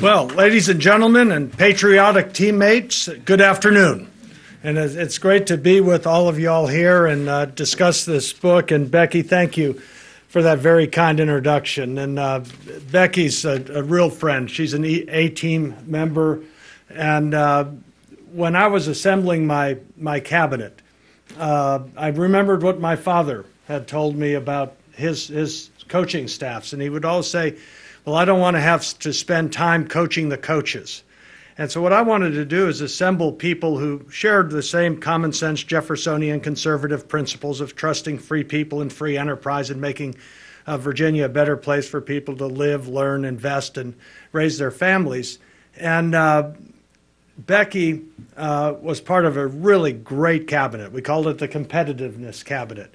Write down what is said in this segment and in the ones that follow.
Well, ladies and gentlemen and patriotic teammates, good afternoon. And it's great to be with all of you all here and discuss this book. And Becky, thank you for that very kind introduction. And Becky's a real friend. She's an A-team member. And when I was assembling my cabinet, I remembered what my father had told me about his coaching staffs. And he would always say, well, I don't want to have to spend time coaching the coaches. And so what I wanted to do is assemble people who shared the same common sense Jeffersonian conservative principles of trusting free people and free enterprise and making Virginia a better place for people to live, learn, invest, and raise their families. And Becky was part of a really great cabinet. We called it the competitiveness cabinet.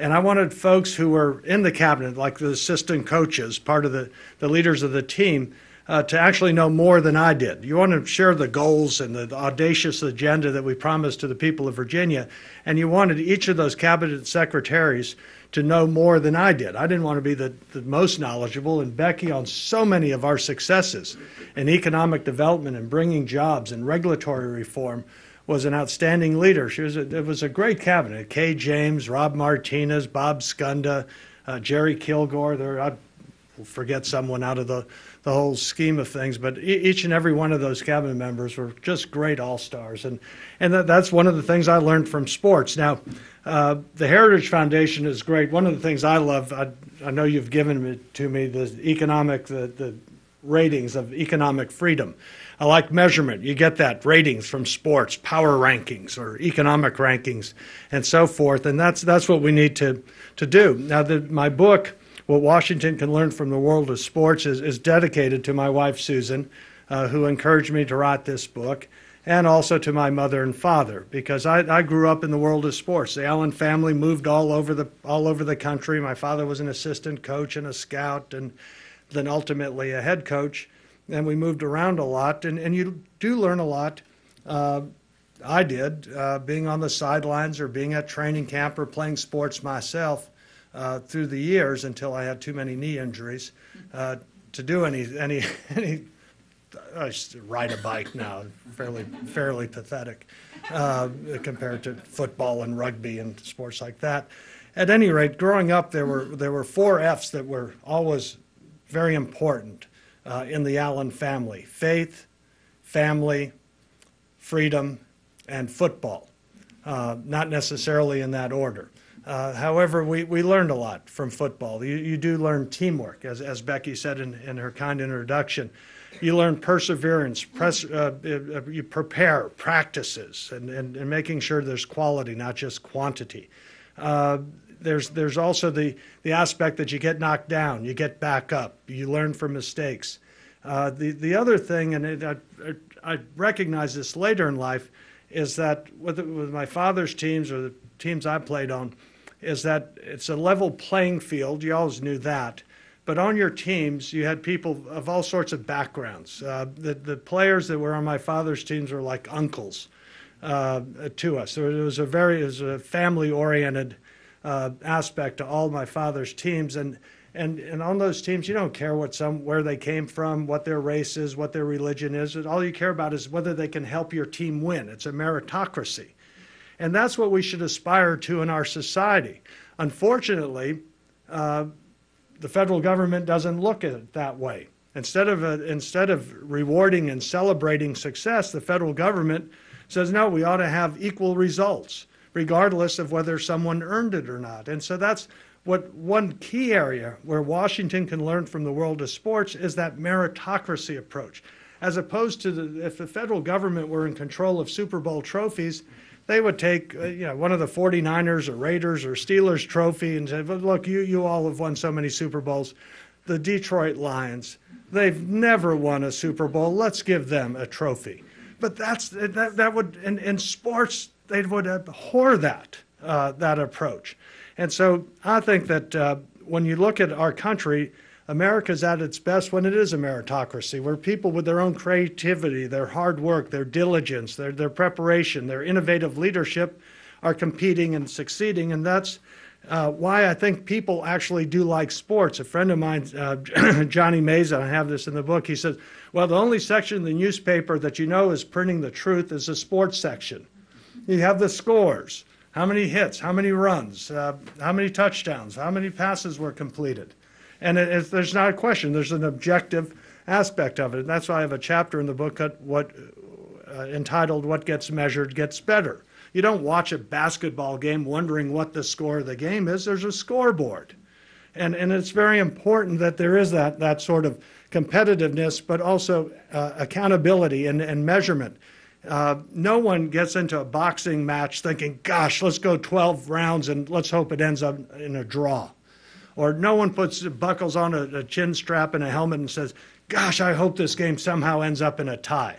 And I wanted folks who were in the cabinet, like the assistant coaches, part of the leaders of the team, to actually know more than I did. You want to share the goals and the audacious agenda that we promised to the people of Virginia, and you wanted each of those cabinet secretaries to know more than I did. I didn't want to be the most knowledgeable, and Becky, on so many of our successes in economic development and bringing jobs and regulatory reform, was an outstanding leader. It was a great cabinet. Kay James, Rob Martinez, Bob Skunda, Jerry Kilgore. I forget someone out of the whole scheme of things, but each and every one of those cabinet members were just great all-stars. And that's one of the things I learned from sports. Now, the Heritage Foundation is great. One of the things I love, I know you've given it to me, the ratings of economic freedom. I like measurement. You get that, ratings from sports, power rankings or economic rankings and so forth, and that's what we need to do. Now, my book, What Washington Can Learn from the World of Sports, is dedicated to my wife, Susan, who encouraged me to write this book, and also to my mother and father, because I grew up in the world of sports. The Allen family moved all over the country. My father was an assistant coach and a scout, and then ultimately a head coach. And we moved around a lot, and you do learn a lot. I did, being on the sidelines or being at training camp or playing sports myself through the years until I had too many knee injuries to do any. I ride a bike now, fairly pathetic compared to football and rugby and sports like that. At any rate, growing up, there were 4 F's that were always very important in the Allen family: faith, family, freedom, and football. Not necessarily in that order. However, we learned a lot from football. You do learn teamwork, as Becky said in her kind introduction. You learn perseverance, you prepare practices, and making sure there's quality, not just quantity. There's also the aspect that you get knocked down, you get back up, you learn from mistakes. The other thing, and I recognize this later in life, is that with my father's teams or the teams I played on, is that it's a level playing field. You always knew that. But on your teams, you had people of all sorts of backgrounds. The players that were on my father's teams were like uncles to us. So it was a family-oriented aspect to all my father's teams, and on those teams you don't care where they came from, what their race is, what their religion is. All you care about is whether they can help your team win. It's a meritocracy, and that's what we should aspire to in our society. Unfortunately, the federal government doesn't look at it that way. Instead of rewarding and celebrating success, the federal government says, no, we ought to have equal results, regardless of whether someone earned it or not. And so that's one key area where Washington can learn from the world of sports is that meritocracy approach. As opposed to if the federal government were in control of Super Bowl trophies, they would take one of the 49ers or Raiders or Steelers trophy and say, look, you all have won so many Super Bowls. The Detroit Lions, they've never won a Super Bowl. Let's give them a trophy. But that would, in sports, they would abhor that approach. And so I think that when you look at our country, America's at its best when it is a meritocracy, where people with their own creativity, their hard work, their diligence, their preparation, their innovative leadership are competing and succeeding. And that's why I think people actually do like sports. A friend of mine, Johnny Meza, I have this in the book, he says, well, the only section in the newspaper that you know is printing the truth is the sports section. You have the scores, how many hits, how many runs, how many touchdowns, how many passes were completed. And there's not a question, there's an objective aspect of it. And that's why I have a chapter in the book entitled What Gets Measured Gets Better. You don't watch a basketball game wondering what the score of the game is. There's a scoreboard. And it's very important that there is that sort of competitiveness, but also accountability and measurement. No one gets into a boxing match thinking, gosh, let's go 12 rounds and let's hope it ends up in a draw. Or no one buckles on a chin strap and a helmet and says, gosh, I hope this game somehow ends up in a tie.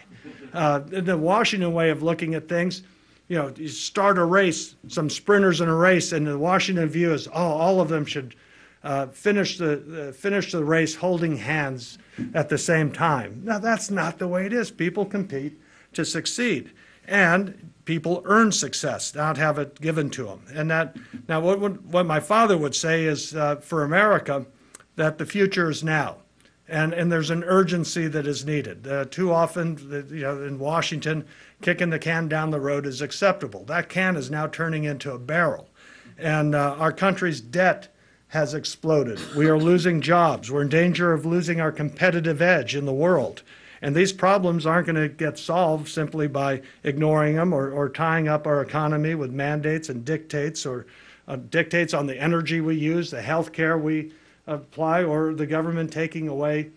The Washington way of looking at things, you start a race, some sprinters in a race, and the Washington view is, all of them should finish the race holding hands at the same time. Now, that's not the way it is. People compete to succeed, and people earn success, not have it given to them. And now, what my father would say is, for America, that the future is now. And there's an urgency that is needed. Too often, in Washington, kicking the can down the road is acceptable. That can is now turning into a barrel. And our country's debt has exploded. We are losing jobs. We're in danger of losing our competitive edge in the world. And these problems aren't going to get solved simply by ignoring them or tying up our economy with mandates and dictates or dictates on the energy we use, the health care we apply, or the government taking away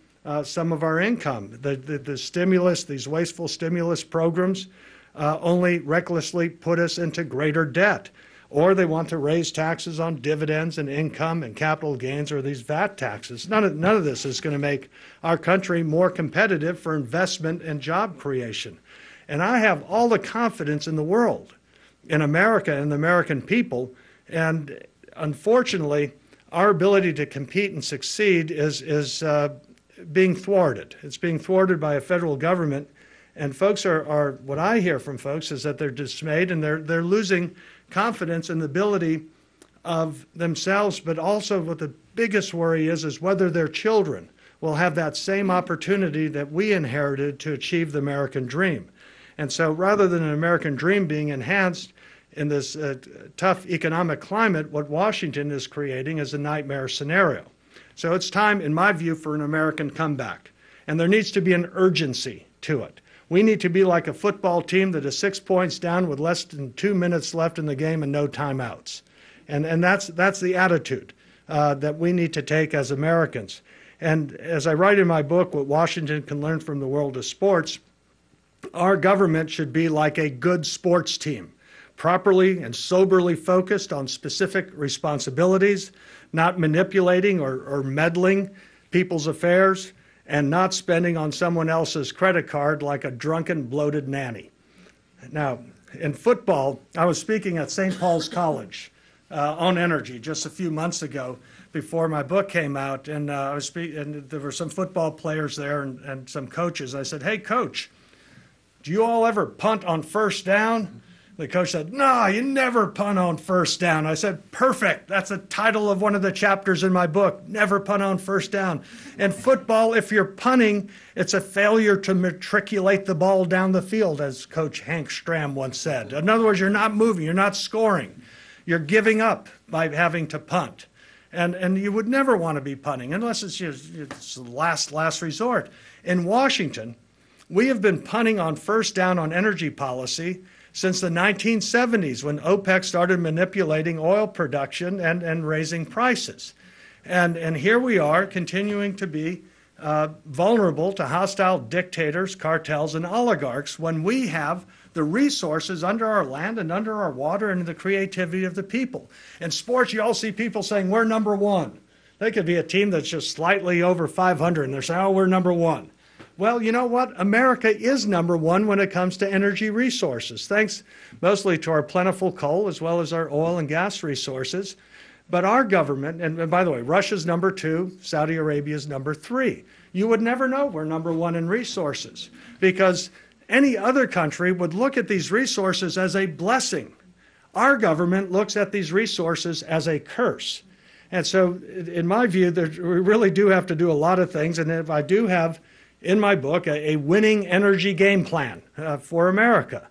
some of our income. The stimulus, these wasteful stimulus programs only recklessly put us into greater debt. Or they want to raise taxes on dividends and income and capital gains, or these VAT taxes. None of this is going to make our country more competitive for investment and job creation. And I have all the confidence in the world in America and the American people. And unfortunately, our ability to compete and succeed is being thwarted. It's being thwarted by a federal government. And folks are what I hear from folks is that they're dismayed and they're losing confidence in the ability of themselves, but also what the biggest worry is whether their children will have that same opportunity that we inherited to achieve the American dream. And so rather than an American dream being enhanced in this tough economic climate, what Washington is creating is a nightmare scenario. So it's time, in my view, for an American comeback. And there needs to be an urgency to it. We need to be like a football team that is 6 points down with less than 2 minutes left in the game and no timeouts. And that's the attitude that we need to take as Americans. And as I write in my book, what Washington can learn from the world of sports, our government should be like a good sports team, properly and soberly focused on specific responsibilities, not manipulating or meddling people's affairs, and not spending on someone else's credit card like a drunken, bloated nanny. Now, in football, I was speaking at St. Paul's College on energy just a few months ago before my book came out, and and there were some football players there and some coaches. I said, hey, coach, do you all ever punt on first down? The coach said, no, you never punt on first down. I said, perfect. That's the title of one of the chapters in my book, Never Punt on First Down. In football, if you're punting, it's a failure to matriculate the ball down the field, as Coach Hank Stram once said. In other words, you're not moving, you're not scoring. You're giving up by having to punt. And you would never want to be punting unless it's the last resort. In Washington, we have been punting on first down on energy policy since the 1970s, when OPEC started manipulating oil production and raising prices. And here we are continuing to be vulnerable to hostile dictators, cartels, and oligarchs when we have the resources under our land and under our water and the creativity of the people. In sports, you all see people saying, we're number one. They could be a team that's just slightly over 500, and they're saying, oh, we're number one. Well, you know what? America is number one when it comes to energy resources, thanks mostly to our plentiful coal as well as our oil and gas resources. But our government, and by the way, Russia's number 2, Saudi Arabia's number 3. You would never know we're number 1 in resources because any other country would look at these resources as a blessing. Our government looks at these resources as a curse. And so, in my view, we really do have to do a lot of things. And if I do have in my book a winning energy game plan for America.